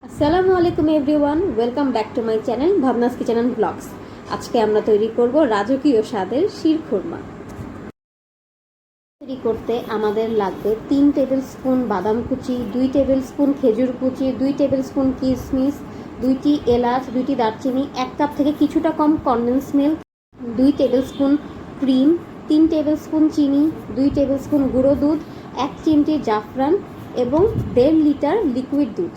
আসসালামু আলাইকুম everyone, welcome back to my channel Bhabna's kitchen and blogs. আজকে আমরা তৈরি করব রাজকীয় স্বাদের শিরখুরমা। তৈরি করতে আমাদের লাগবে 3 টেবিল স্পুন বাদাম কুচি, 2 টেবিল স্পুন খেজুর কুচি, 2 টেবিল স্পুন কিশমিশ, 2টি এলাচ, 2টি দারচিনি, 1 কাপ থেকে কিছুটা কম condense milk, 2 tablespoon cream, 3 tablespoon চিনি, 2 টেবিল স্পুন গুঁড়ো দুধ, 1 চিমটি জাফরান এবং 1.5 লিটার লিকুইড দুধ।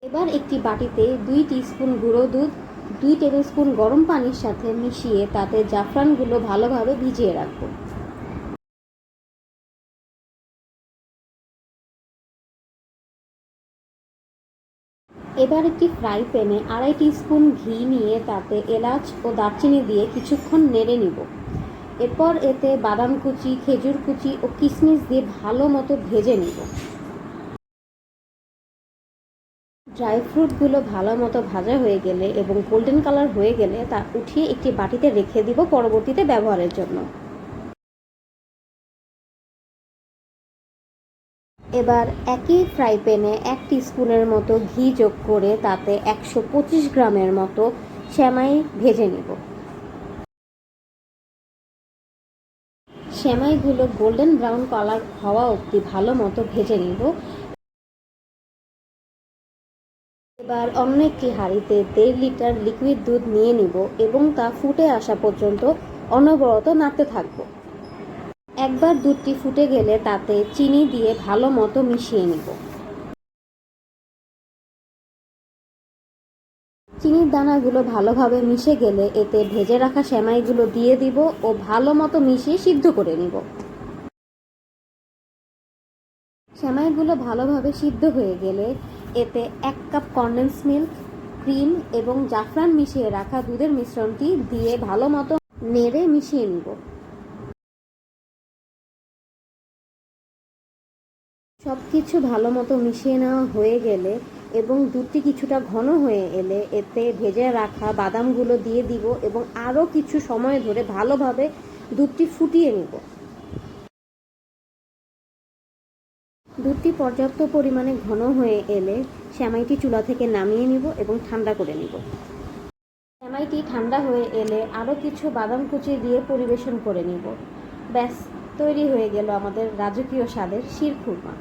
এবার একটি বাটিতে 2 টিস্পুন গুঁড়ো দুধ 2 টেবিলস্পুন গরম পানির সাথে মিশিয়ে তাতে জাফরানগুলো ভালোভাবে ভিজিয়ে রাখবো। এবার একটি ফ্রাই প্যানে 2.5 টিস্পুন ঘি নিয়ে তাতে এলাচ ও দারচিনি দিয়ে কিছুক্ষণ নেড়ে নিব। এরপর এতে বাদাম কুচি, খেজুর কুচি ও কিশমিশ দিয়ে ভালো মতো ভেজে নিব। ড্রাই ফ্রুটগুলো ভালো মতো ভাজা হয়ে গেলে এবং গোল্ডেন কালার হয়ে গেলে তা উঠিয়ে একটি বাটিতে রেখে দিব পরবর্তীতে ব্যবহারের জন্য। এবার একই ফ্রাই প্যানে 1 টিস্পুনের মতো ঘি যোগ করে তাতে 125 গ্রামের মতো সেমাই ভেজে নেব। সেমাইগুলো গোল্ডেন ব্রাউন কালার হওয়া অবধি ভালো মতো ভেজে নেব। এবার অন্য একটি হাঁড়িতে 1.5 লিটার লিকুইড দুধ নিয়ে নিব এবং তা ফুটে আসা পর্যন্ত অনবরত নাড়তে থাকবো। একবার দুধটি ফুটে গেলে তাতে চিনি দিয়ে ভালো মতো মিশিয়ে নেব। চিনির দানাগুলো ভালোভাবে মিশে গেলে এতে ভেজে রাখা সেমাইগুলো দিয়ে দিব ও ভালো মতো মিশিয়ে সিদ্ধ করে নিব। সেমাইগুলো ভালোভাবে সিদ্ধ হয়ে গেলে এতে 1 কাপ কনডেন্স মিল্ক, ক্রিম এবং জাফরান মিশিয়ে রাখা দুধের মিশ্রণটি দিয়ে ভালো মতো নেড়ে মিশিয়ে নিব। সব কিছু ভালো মতো মিশিয়ে নেওয়া হয়ে গেলে এবং দুধটি কিছুটা ঘন হয়ে এলে এতে ভেজে রাখা বাদামগুলো দিয়ে দিব এবং আরও কিছু সময় ধরে ভালোভাবে দুধটি ফুটিয়ে নিব। দুধটি পর্যাপ্ত পরিমাণে ঘন হয়ে এলে সেমাইটি চুলা থেকে নামিয়ে নিব এবং ঠান্ডা করে নিব। সেমাইটি ঠান্ডা হয়ে এলে আরও কিছু বাদাম কুচি দিয়ে পরিবেশন করে নিব। ব্যাস, তৈরি হয়ে গেল আমাদের রাজকীয় স্বাদের শিরখুরমা।